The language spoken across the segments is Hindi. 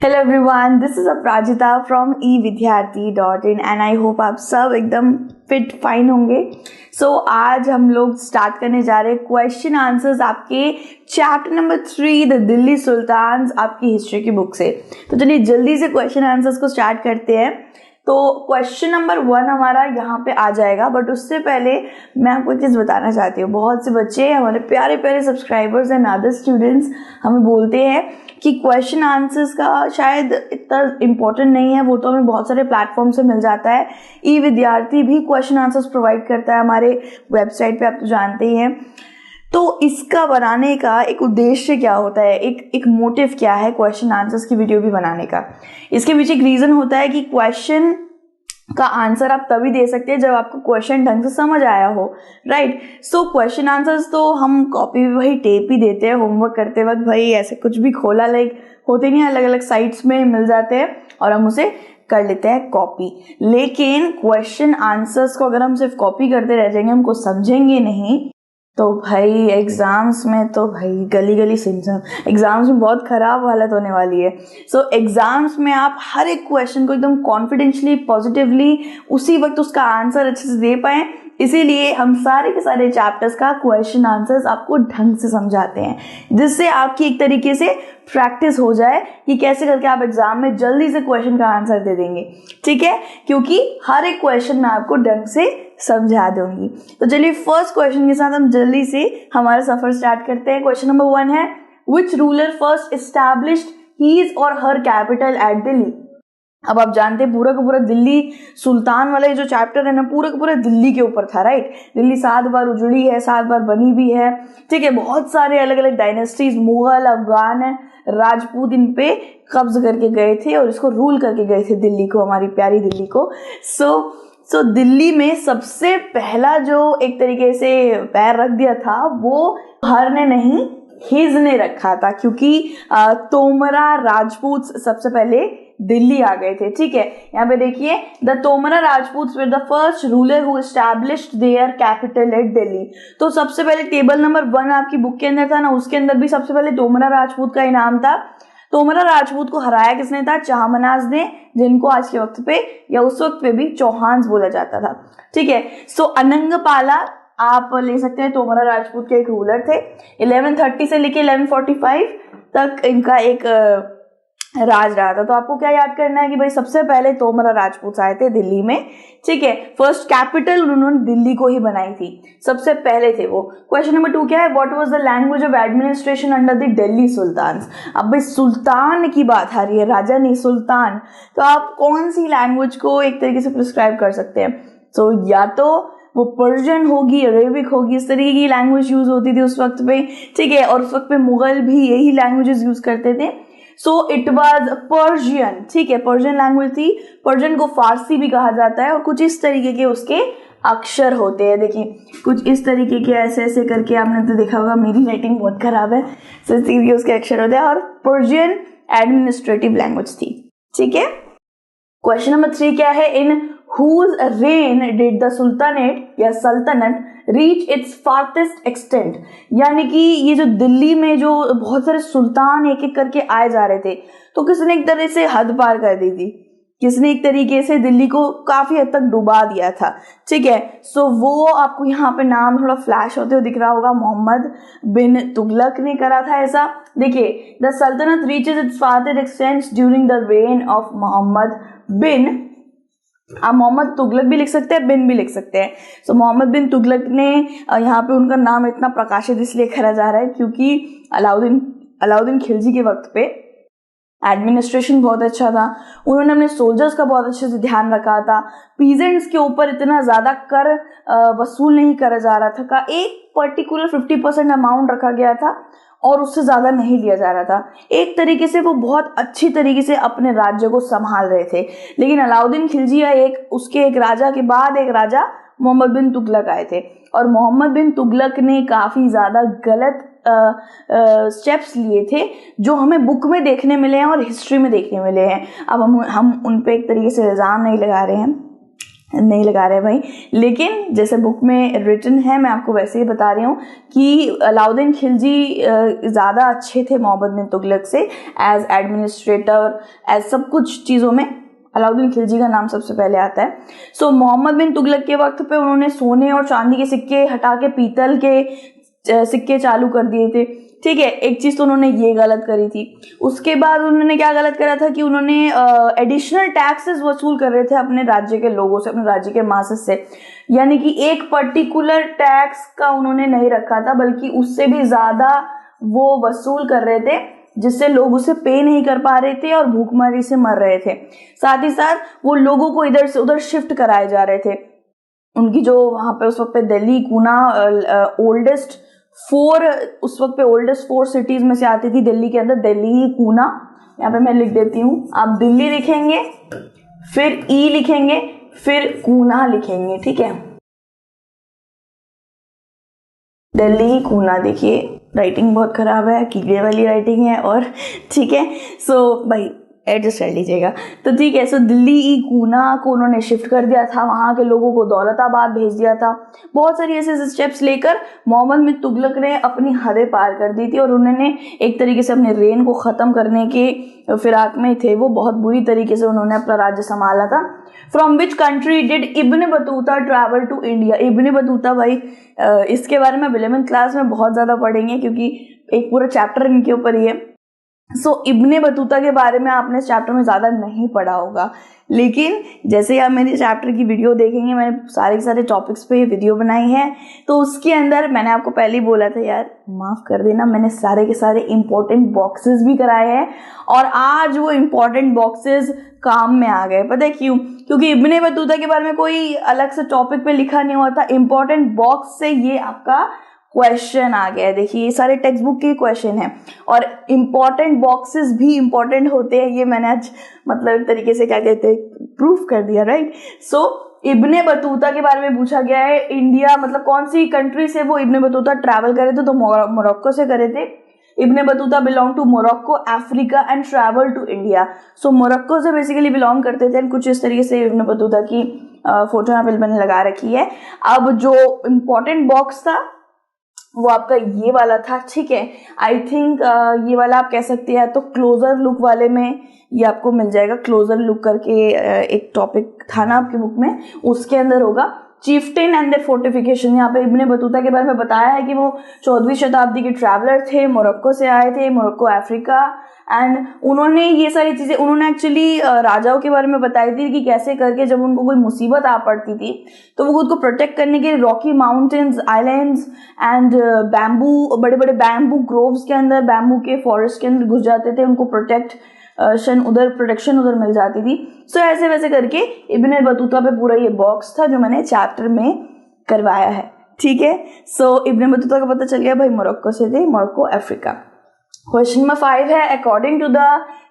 Hello everyone, this is Aparajita from evidyarthi.in and I hope आप सब एकदम फिट फाइन होंगे। सो आज हम लोग स्टार्ट करने जा रहे हैं क्वेश्चन आंसर्स आपके chapter number 3 the Delhi sultans आपकी हिस्ट्री की बुक से। तो चलिए जल्दी से क्वेश्चन आंसर्स को स्टार्ट करते हैं। तो क्वेश्चन नंबर 1 हमारा यहाँ पे आ जाएगा, बट उससे पहले मैं आपको एक चीज़ बताना चाहती हूँ। बहुत से बच्चे हमारे प्यारे प्यारे सब्सक्राइबर्स एंड अदर स्टूडेंट्स हमें बोलते हैं कि क्वेश्चन आंसर्स का शायद इतना इम्पोर्टेंट नहीं है, वो तो हमें बहुत सारे प्लेटफॉर्म से मिल जाता है। ई विद्यार्थी भी क्वेश्चन आंसर्स प्रोवाइड करता है हमारे वेबसाइट पे, आप तो जानते ही हैं। तो इसका बनाने का एक उद्देश्य क्या होता है, एक मोटिव क्या है क्वेश्चन आंसर्स की वीडियो भी बनाने का। इसके पीछे एक रीज़न होता है कि क्वेश्चन का आंसर आप तभी दे सकते हैं जब आपको क्वेश्चन ढंग से समझ आया हो, राइट। सो क्वेश्चन आंसर्स तो हम कॉपी भी वही टेप ही देते हैं होमवर्क करते वक्त, भाई ऐसे कुछ भी खोला लाइक होते नहीं, अलग अलग साइट्स में मिल जाते हैं और हम उसे कर लेते हैं कॉपी। लेकिन क्वेश्चन आंसर्स को अगर हम सिर्फ कॉपी करते रह जाएंगे, हमको समझेंगे नहीं, तो भाई एग्जाम्स में तो भाई गली गली सिमसम, एग्जाम्स में बहुत खराब हालत होने वाली है। सो एग्जाम्स में आप हर एक क्वेश्चन को एकदम कॉन्फिडेंशली पॉजिटिवली उसी वक्त उसका आंसर अच्छे से दे पाएं, इसीलिए हम सारे के सारे चैप्टर्स का क्वेश्चन आंसर्स आपको ढंग से समझाते हैं, जिससे आपकी एक तरीके से प्रैक्टिस हो जाए कि कैसे करके आप एग्जाम में जल्दी से क्वेश्चन का आंसर दे देंगे, ठीक है। क्योंकि हर एक क्वेश्चन मैं आपको ढंग से समझा दूंगी। तो चलिए फर्स्ट क्वेश्चन के साथ हम जल्दी से हमारा सफर स्टार्ट करते हैं। क्वेश्चन नंबर 1 है, which ruler first established his or her capital eight Delhi. अब आप जानते हैं पूरा का पूरा दिल्ली सुल्तान वाला जो चैप्टर है ना, पूरा का पूरा दिल्ली के ऊपर था, राइट। दिल्ली 7 बार उजड़ी है, 7 बार बनी भी है, ठीक है। बहुत सारे अलग अलग डायनेस्टीज, मुगल, अफगान, राजपूत इन पे कब्ज करके गए थे और इसको रूल करके गए थे दिल्ली को, हमारी प्यारी दिल्ली को। सो दिल्ली में सबसे पहला जो एक तरीके से पैर रख दिया था वो हर ने नहीं, हिज ने रखा था, क्योंकि तोमरा राजपूत सबसे पहले दिल्ली आ गए थे, ठीक है। यहाँ पे देखिए, द तोमरा Rajput were the first ruler who established their capital eight Delhi. तो सबसे पहले टेबल नंबर 1 आपकी बुक के अंदर था ना, उसके अंदर भी सबसे पहले तोमरा राजपूत का इनाम था। तोमरा राजपूत को हराया किसने था? चाहमनाज ने, जिनको आज के वक्त पे या उस वक्त पे भी चौहान्स बोला जाता था, ठीक है। सो अनंगपाला आप ले सकते हैं, तोमरा राजपूत के एक रूलर थे। 1130 से लेके 1145 तक इनका एक राज रहा था। तो आपको क्या याद करना है कि भाई सबसे पहले तोमरा राजपूत आए थे दिल्ली में, ठीक है। फर्स्ट कैपिटल उन्होंने दिल्ली को ही बनाई थी, सबसे पहले थे वो। क्वेश्चन नंबर 2 क्या है, what was the language of administration under the Delhi sultans. अब भाई सुल्तान की बात आ रही है, राजा नहीं, सुल्तान। तो आप कौन सी लैंग्वेज को एक तरीके से प्रिस्क्राइब कर सकते हैं? तो या तो वो पर्शियन होगी, अरेबिक होगी, इस तरीके की लैंग्वेज यूज होती थी उस वक्त पे, ठीक है। और उस वक्त पे मुगल भी यही लैंग्वेजेस यूज करते थे। सो इट वाज पर्शियन, ठीक है, पर्शियन लैंग्वेज थी। पर्शियन को फारसी भी कहा जाता है और कुछ इस तरीके के उसके अक्षर होते हैं। देखिए कुछ इस तरीके के ऐसे ऐसे करके, आपने तो देखा होगा, मेरी राइटिंग बहुत खराब है, सिर्फ उसके अक्षर होते हैं। और पर्शियन एडमिनिस्ट्रेटिव लैंग्वेज थी, ठीक है। क्वेश्चन नंबर 3 क्या है, इन whose reign did the sultanate या सल्तनत reach its farthest extent। यानी कि ये जो दिल्ली में जो बहुत सारे सुल्तान एक एक करके आए जा रहे थे, तो किसने एक तरह से हद पार कर दी थी, किसने एक तरीके से दिल्ली को काफी हद तक डुबा दिया था, ठीक है। सो वो आपको यहाँ पे नाम थोड़ा फ्लैश होते हुए दिख रहा होगा, मोहम्मद बिन तुगलक ने करा था ऐसा। देखिए, द सल्तनत reaches its farthest extent during the reign of Mohammad bin, आप मोहम्मद तुगलक भी लिख सकते हैं, बिन भी लिख सकते हैं। सो मोहम्मद बिन तुगलक ने, यहाँ पे उनका नाम इतना प्रकाशित इसलिए करा जा रहा है क्योंकि अलाउद्दीन खिलजी के वक्त पे एडमिनिस्ट्रेशन बहुत अच्छा था, उन्होंने अपने सोल्जर्स का बहुत अच्छे से ध्यान रखा था, पीजेंट्स के ऊपर इतना ज़्यादा कर वसूल नहीं करा जा रहा था, का एक पर्टिकुलर 50% अमाउंट रखा गया था और उससे ज़्यादा नहीं लिया जा रहा था। एक तरीके से वो बहुत अच्छी तरीके से अपने राज्य को संभाल रहे थे। लेकिन अलाउद्दीन खिलजी उसके एक राजा के बाद एक राजा मोहम्मद बिन तुगलक आए थे, और मोहम्मद बिन तुगलक ने काफ़ी ज़्यादा गलत स्टेप्स लिए थे जो हमें बुक में देखने मिले हैं और हिस्ट्री में देखने मिले हैं। अब हम उन पे एक तरीके से इल्ज़ाम नहीं लगा रहे हैं, नहीं लगा रहे भाई, लेकिन जैसे बुक में रिटन है मैं आपको वैसे ही बता रही हूँ कि अलाउद्दीन खिलजी ज़्यादा अच्छे थे मोहम्मद बिन तुगलक से एज एडमिनिस्ट्रेटर, एज सब कुछ चीज़ों में अलाउद्दीन खिलजी का नाम सबसे पहले आता है। सो मोहम्मद बिन तुगलक के वक्त पे उन्होंने सोने और चांदी के सिक्के हटा के पीतल के सिक्के चालू कर दिए थे, ठीक है। एक चीज़ तो उन्होंने ये गलत करी थी। उसके बाद उन्होंने क्या गलत करा था कि उन्होंने एडिशनल टैक्सेस वसूल कर रहे थे अपने राज्य के लोगों से, अपने राज्य के मासेस से, यानी कि एक पर्टिकुलर टैक्स का उन्होंने नहीं रखा था बल्कि उससे भी ज़्यादा वो वसूल कर रहे थे, जिससे लोग उसे पे नहीं कर पा रहे थे और भूखमरी से मर रहे थे। साथ ही साथ वो लोगों को इधर से उधर शिफ्ट कराए जा रहे थे। उनकी जो वहाँ पे उस वक्त पे दिल्ली कूना उस वक्त पे ओल्डेस्ट 4 सिटीज में से आती थी दिल्ली के अंदर, दिल्ली कूना। यहाँ पे मैं लिख देती हूँ, आप दिल्ली लिखेंगे, फिर ई लिखेंगे, फिर कूना लिखेंगे, ठीक है। दिल्ली कूना, देखिए राइटिंग बहुत खराब है, कीड़े वाली राइटिंग है, और ठीक है। सो भाई एडजस्ट कर लीजिएगा। तो ठीक है, सो दिल्ली कूना को उन्होंने शिफ्ट कर दिया था, वहाँ के लोगों को दौलताबाद भेज दिया था। बहुत सारी ऐसे स्टेप्स लेकर मोहम्मद बिन तुगलक ने अपनी हदें पार कर दी थी और उन्होंने एक तरीके से अपने रेन को ख़त्म करने के फिराक में थे। वो बहुत बुरी तरीके से उन्होंने अपना राज्य संभाला था। From which country did Ibn Battuta travel to India? Ibn Battuta भाई इसके बारे में 11th क्लास में बहुत ज़्यादा पढ़ेंगे क्योंकि एक पूरा चैप्टर इनके ऊपर ही है। सो इब्ने बतूता के बारे में आपने इस चैप्टर में ज़्यादा नहीं पढ़ा होगा, लेकिन जैसे ही आप मेरे चैप्टर की वीडियो देखेंगे, मैंने सारे के सारे टॉपिक्स पे वीडियो बनाई है, तो उसके अंदर मैंने आपको पहले ही बोला था यार माफ़ कर देना, मैंने सारे के सारे इंपॉर्टेंट बॉक्सेस भी कराए हैं और आज वो इंपॉर्टेंट बॉक्सेस काम में आ गए। पता है क्यों? क्योंकि इब्ने बतूता के बारे में कोई अलग से टॉपिक पे लिखा नहीं हुआ था, इंपॉर्टेंट बॉक्स से ये आपका क्वेश्चन आ गया है। देखिए ये सारे टेक्स्ट बुक के क्वेश्चन हैं और इम्पॉर्टेंट बॉक्सेस भी इम्पॉर्टेंट होते हैं, ये मैंने आज मतलब एक तरीके से क्या कहते हैं प्रूफ कर दिया, राइट। सो इब्ने बतूता के बारे में पूछा गया है, इंडिया मतलब कौन सी कंट्री से वो इब्ने बतूता ट्रैवल करे थे, तो मोरक्को से करे थे। Ibn Battuta belong to Morocco, Africa and travel to India. So Morocco से बेसिकली बिलोंग करते थे। कुछ इस तरीके से इब्ने बतूता की फोटो यहाँ पे मैंने लगा रखी है। अब जो इम्पोर्टेंट बॉक्स था वो आपका ये वाला था, ठीक है। आई थिंक ये वाला आप कह सकते हैं तो क्लोजर लुक वाले में ये आपको मिल जाएगा। क्लोजर लुक करके एक टॉपिक था ना आपकी बुक में, उसके अंदर होगा चीफ्टेन एंड देयर फोर्टिफिकेशन। यहाँ पे इब्ने बतूता के बारे में बताया है कि वो 14वीं शताब्दी के ट्रैवलर थे, मोरक्को से आए थे, मोरक्को अफ्रीका, एंड उन्होंने ये सारी चीज़ें उन्होंने एक्चुअली राजाओं के बारे में बताई थी कि कैसे करके जब उनको कोई मुसीबत आ पड़ती थी तो वो खुद को प्रोटेक्ट करने के लिए Rocky mountains, islands and bamboo, बड़े बड़े बैम्बू ग्रोव्स के अंदर, बैम्बू के फॉरेस्ट के अंदर घुस जाते थे, उनको प्रोटेक्शन उधर मिल जाती थी। सो ऐसे वैसे करके इब्ने बतूता पे पूरा ये बॉक्स था जो मैंने चैप्टर में करवाया है, ठीक है। सो इब्ने बतूता का पता चल गया भाई मोरक्को से थे, मोरक्को अफ्रीका। क्वेश्चन नंबर 5 है, according to the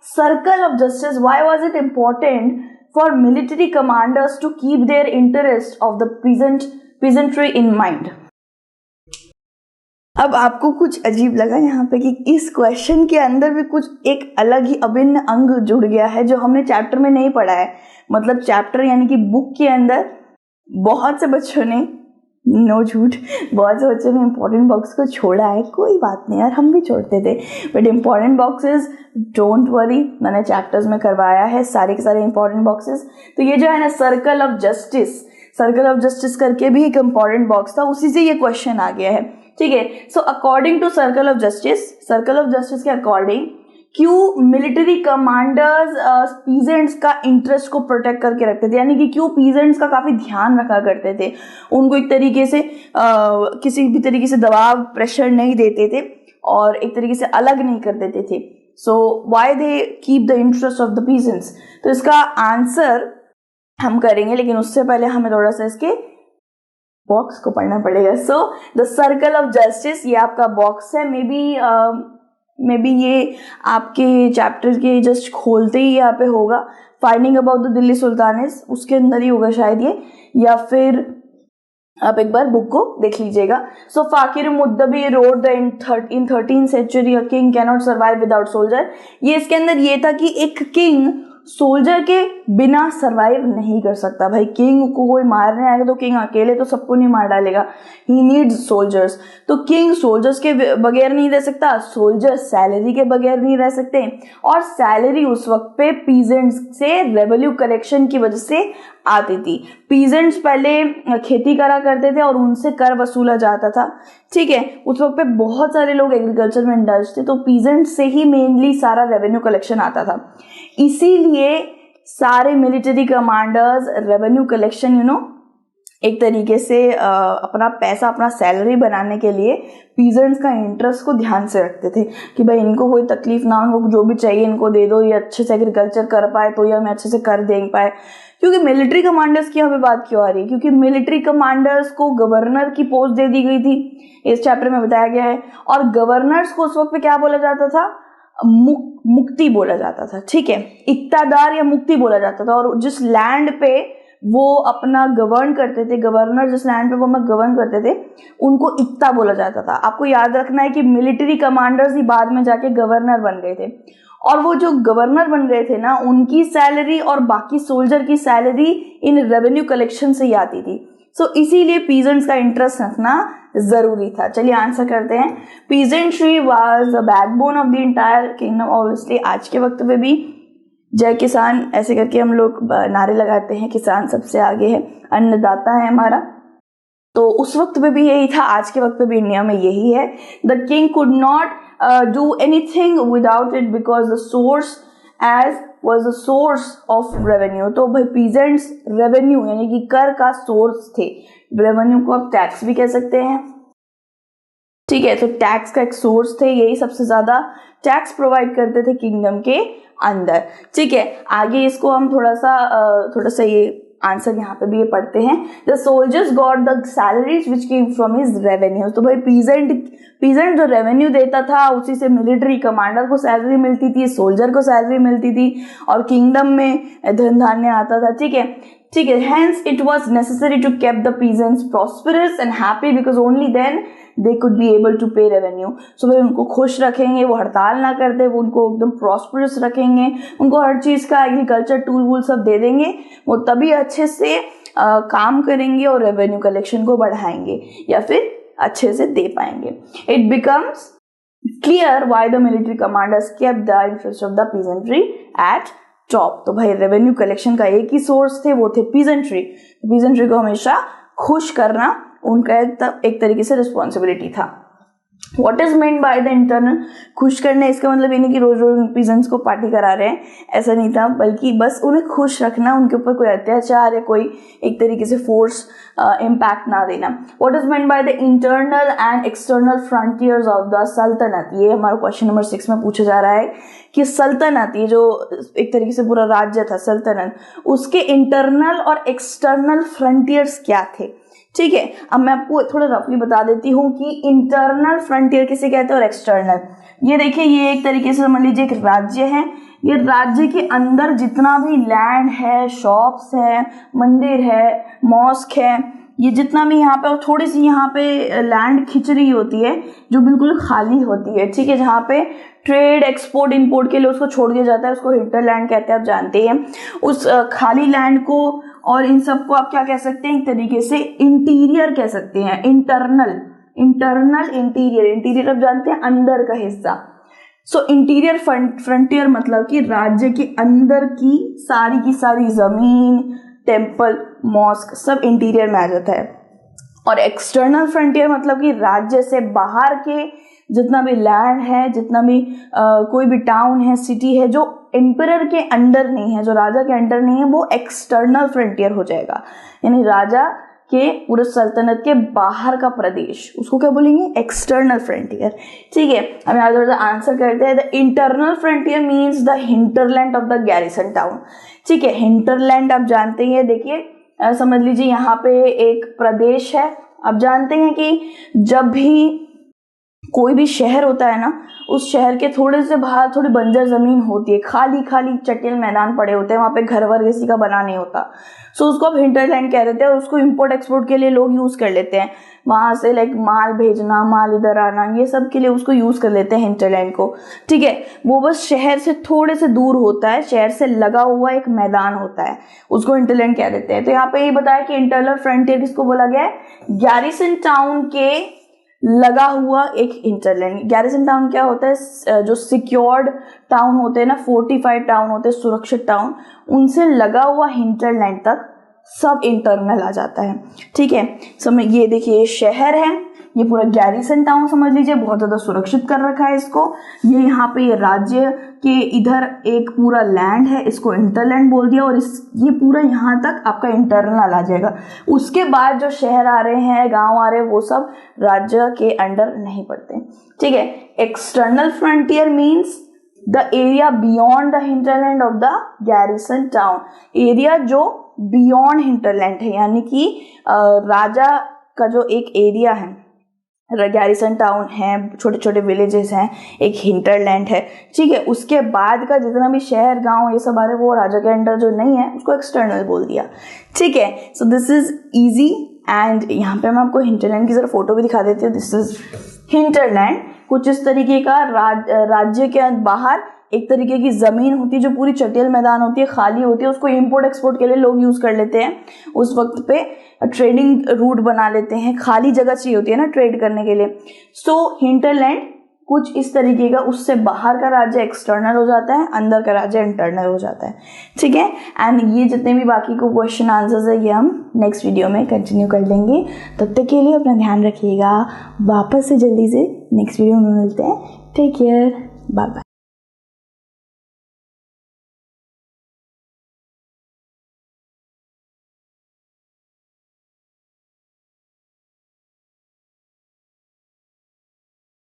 circle of justice why was it important for military commanders to keep their interest of the peasantry in mind? अब आपको कुछ अजीब लगा यहाँ पे कि इस क्वेश्चन के अंदर भी कुछ एक अलग ही अभिन्न अंग जुड़ गया है जो हमने चैप्टर में नहीं पढ़ा है। मतलब चैप्टर यानी कि बुक के अंदर बहुत से बच्चों ने, नो झूठ, बहुत से बच्चों ने इंपॉर्टेंट बॉक्स को छोड़ा है। कोई बात नहीं यार, हम भी छोड़ते थे, but important boxes don't worry, मैंने चैप्टर्स में करवाया है सारे के सारे इंपॉर्टेंट बॉक्सेस। तो ये जो है ना सर्कल ऑफ जस्टिस करके भी एक इंपॉर्टेंट बॉक्स था, उसी से ये क्वेश्चन आ गया है, ठीक है। So according to circle of justice के अकॉर्डिंग क्यों मिलिट्री कमांडर्स पीजेंट्स का इंटरेस्ट को प्रोटेक्ट करके रखते थे, यानी कि क्यों पीजेंट्स का काफ़ी ध्यान रखा करते थे, उनको एक तरीके से किसी भी तरीके से दबाव प्रेशर नहीं देते थे और एक तरीके से अलग नहीं कर देते थे। So why they keep the interest of the peasants? तो इसका आंसर हम करेंगे, लेकिन उससे पहले हमें थोड़ा सा इसके बॉक्स को पढ़ना पड़ेगा। So the circle of justice ये आपका बॉक्स है। मे बी ये आपके चैप्टर के जस्ट खोलते ही यहाँ पे होगा, फाइंडिंग अबाउट द दिल्ली सुल्तानेस, उसके अंदर ही होगा शायद ये, या फिर आप एक बार बुक को देख लीजिएगा। So Fakhr Mudabbir wrote the in 13th century a king cannot survive without soldier. ये इसके अंदर ये था कि एक किंग सोल्जर के बिना सरवाइव नहीं कर सकता। भाई किंग को कोई मारने आएगा तो किंग अकेले तो सबको नहीं मार डालेगा, ही नीड्स सोल्जर्स। तो किंग सोल्जर्स के बगैर नहीं रह सकता, सोल्जर सैलरी के बगैर नहीं रह सकते, और सैलरी उस वक्त पे पीजेंट्स से रेवेन्यू कलेक्शन की वजह से आती थी। पीजेंट्स पहले खेती करा करते थे और उनसे कर वसूला जाता था, ठीक है। उस वक्त पे बहुत सारे लोग एग्रीकल्चर में इंडल्ज थे, तो पीजेंट्स से ही मेनली सारा रेवेन्यू कलेक्शन आता था। इसीलिए सारे मिलिट्री कमांडर्स रेवेन्यू कलेक्शन एक तरीके से अपना पैसा, अपना सैलरी बनाने के लिए पीजेंट्स का इंटरेस्ट को ध्यान से रखते थे कि भाई इनको कोई तकलीफ ना हो, इनको जो भी चाहिए इनको दे दो, ये अच्छे से एग्रीकल्चर कर पाए तो ये हमें अच्छे से कर दे पाए। क्योंकि मिलिट्री कमांडर्स की हमें बात क्यों आ रही है, क्योंकि मिलिट्री कमांडर्स को गवर्नर की पोस्ट दे दी गई थी, इस चैप्टर में बताया गया है। और गवर्नर्स को उस वक्त पे क्या बोला जाता था, मुक्ति बोला जाता था, ठीक है, इक्तादार या मुक्ति बोला जाता था। और जिस लैंड पे वो अपना गवर्न करते थे, गवर्नर जिस लैंड पे वो अपना गवर्न करते थे, उनको इक्ता बोला जाता था। आपको याद रखना है कि मिलिट्री कमांडर्स ही बाद में जाके गवर्नर बन गए थे, और वो जो गवर्नर बन गए थे ना, उनकी सैलरी और बाकी सोल्जर की सैलरी इन रेवेन्यू कलेक्शन से ही आती थी। सो इसीलिए पीजेंट्स का इंटरेस्ट रखना जरूरी था। चलिए आंसर करते हैं। Peasantry was the backbone of the entire kingdom. Obviously आज के वक्त पे भी जय किसान ऐसे करके हम लोग नारे लगाते हैं, किसान सबसे आगे है, अन्नदाता है हमारा। तो उस वक्त पे भी यही था, आज के वक्त पे भी इंडिया में यही है। The king could not do anything without it because the source as was the source of revenue। तो भाई पीजेंट्स रेवेन्यू यानी कि कर का सोर्स थे। रेवेन्यू को आप टैक्स भी कह सकते हैं, ठीक है। तो टैक्स का एक सोर्स थे, यही सबसे ज्यादा टैक्स प्रोवाइड करते थे किंगडम के अंदर, ठीक है। आगे इसको हम थोड़ा सा ये आंसर यहाँ पे भी ये पढ़ते हैं। The soldiers got the salaries which came from his revenue. तो भाई पीजेंट जो रेवेन्यू देता था उसी से मिलिट्री कमांडर को सैलरी मिलती थी, सोल्जर को सैलरी मिलती थी, और किंगडम में धन धान्य आता था, ठीक है। Hence it was necessary to keep the peasants prosperous and happy because only then they could be able to pay revenue. So भाई उनको खुश रखेंगे, वो हड़ताल ना करते, वो उनको एकदम प्रॉस्परस रखेंगे, उनको हर चीज का एग्रीकल्चर टूल वूल सब दे देंगे, वो तभी अच्छे से काम करेंगे और रेवेन्यू कलेक्शन को बढ़ाएंगे या फिर अच्छे से दे पाएंगे। It becomes clear why the military commanders kept the interest of the peasantry eight top. तो भाई रेवेन्यू कलेक्शन का एक ही सोर्स थे, वो थे पीजेंट्री। पीजेंट्री को हमेशा खुश करना उनका एक तरीके से रिस्पॉन्सिबिलिटी था। What is meant by the internal? खुश करना, इसका मतलब ये नहीं कि रोज रोज पीजेंट्स को पार्टी करा रहे हैं, ऐसा नहीं था, बल्कि बस उन्हें खुश रखना, उनके ऊपर कोई अत्याचार या कोई एक तरीके से फोर्स इम्पैक्ट ना देना। What is meant by the internal and external frontiers of the सल्तनत? ये हमारा क्वेश्चन नंबर 6 में पूछा जा रहा है कि सल्तनत, ये जो एक तरीके से पूरा राज्य था सल्तनत, उसके इंटरनल और एक्सटर्नल फ्रंटियर्स क्या थे, ठीक है। अब मैं आपको थोड़ा रफली बता देती हूँ कि इंटरनल फ्रंटियर किसे कहते हैं और एक्सटर्नल। ये देखिए, ये एक तरीके से समझ लीजिए एक राज्य है, ये राज्य के अंदर जितना भी लैंड है, शॉप्स है, मंदिर है, मॉस्क है, ये जितना भी यहाँ पे, और थोड़ी सी यहाँ पे लैंड खिचड़ी होती है जो बिल्कुल खाली होती है, ठीक है, जहाँ पे ट्रेड एक्सपोर्ट इंपोर्ट के लिए उसको छोड़ दिया जाता है, उसको हिंटरलैंड कहते हैं, आप जानते हैं। उस खाली लैंड को और इन सब को आप क्या कह सकते हैं, एक तरीके से इंटीरियर कह सकते हैं। इंटरनल इंटीरियर आप जानते हैं, अंदर का हिस्सा। सो इंटीरियर फ्रंटियर मतलब कि राज्य के अंदर की सारी जमीन, टेम्पल, मॉस्क सब इंटीरियर में आ जाता है। और एक्सटर्नल फ्रंटियर मतलब कि राज्य से बाहर के जितना भी लैंड है, जितना भी कोई भी टाउन है, सिटी है, जो एम्परर के अंडर नहीं है, जो राजा के अंडर नहीं है, वो एक्सटर्नल फ्रंटियर हो जाएगा। यानी राजा के पूरे सल्तनत के बाहर का प्रदेश, उसको क्या बोलेंगे, एक्सटर्नल फ्रंटियर, ठीक है। हम यहाँ आंसर करते हैं। The internal frontier means the hinterland of the garrison town, ठीक है। हिंटरलैंड आप जानते हैं, देखिए समझ लीजिए यहाँ पे एक प्रदेश है, आप जानते हैं कि जब भी कोई भी शहर होता है ना, उस शहर के थोड़े से बाहर थोड़ी बंजर ज़मीन होती है, खाली खाली चटिल मैदान पड़े होते हैं, वहाँ पे घर वर किसी का बना नहीं होता, सो उसको अब हिंटरलैंड कह देते हैं। और उसको इंपोर्ट एक्सपोर्ट के लिए लोग यूज़ कर लेते हैं, वहाँ से लाइक माल भेजना, माल इधर आना, ये सब के लिए उसको यूज़ कर लेते हैं हिंटरलैंड को। ठीक है, वो बस शहर से थोड़े से दूर होता है, शहर से लगा हुआ एक मैदान होता है, उसको हिंटरलैंड कह देते हैं। तो यहाँ पे ये बताया कि इंटरनल फ्रंटियर किसको बोला गया है, गैरिसन टाउन के लगा हुआ एक हिंटरलैंड। गैरिसन टाउन क्या होता है, जो सिक्योर्ड टाउन होते हैं ना, फोर्टिफाइड टाउन होते हैं, सुरक्षित टाउन, उनसे लगा हुआ हिंटरलैंड तक सब इंटरनल आ जाता है। ठीक है, समय ये देखिए, ये शहर है, ये पूरा गैरिसन टाउन समझ लीजिए, बहुत ज़्यादा सुरक्षित कर रखा है इसको। ये यहाँ पे ये राज्य के इधर एक पूरा लैंड है, इसको इंटरलैंड बोल दिया, और ये पूरा यहाँ तक आपका इंटरनल आ जाएगा। उसके बाद जो शहर आ रहे हैं, गांव आ रहे हैं, वो सब राज्य के अंडर नहीं पड़ते। ठीक है, external frontier means the area beyond the hinterland of the garrison town, area जो बियॉन्ड हिंटरलैंड है, यानी कि राजा का जो एक एरिया है, गैरिसन टाउन है, छोटे छोटे विलेजेस हैं, एक हिंटरलैंड है। ठीक है, उसके बाद का जितना भी शहर गांव ये सब आ रहे, वो राजा के अंडर जो नहीं है, उसको एक्सटर्नल बोल दिया। ठीक है, so this is easy. And यहाँ पे मैं आपको हिंटरलैंड की जरा फोटो भी दिखा देती हूँ। दिस इज हिंटरलैंड, कुछ इस तरीके का राज्य के बाहर एक तरीके की ज़मीन होती है जो पूरी चटियल मैदान होती है, खाली होती है, उसको इंपोर्ट एक्सपोर्ट के लिए लोग यूज़ कर लेते हैं। उस वक्त पे ट्रेडिंग रूट बना लेते हैं, खाली जगह चाहिए होती है ना ट्रेड करने के लिए। सो हिंटरलैंड कुछ इस तरीके का, उससे बाहर का राज्य एक्सटर्नल हो जाता है, अंदर का राज्य इंटरनल हो जाता है। ठीक है, एंड ये जितने भी बाकी को क्वेश्चन आंसर्स है, ये हम नेक्स्ट वीडियो में कंटिन्यू कर लेंगे। तब तक के लिए अपना ध्यान रखिएगा, वापस से जल्दी से नेक्स्ट वीडियो में मिलते हैं। Take care, bye bye.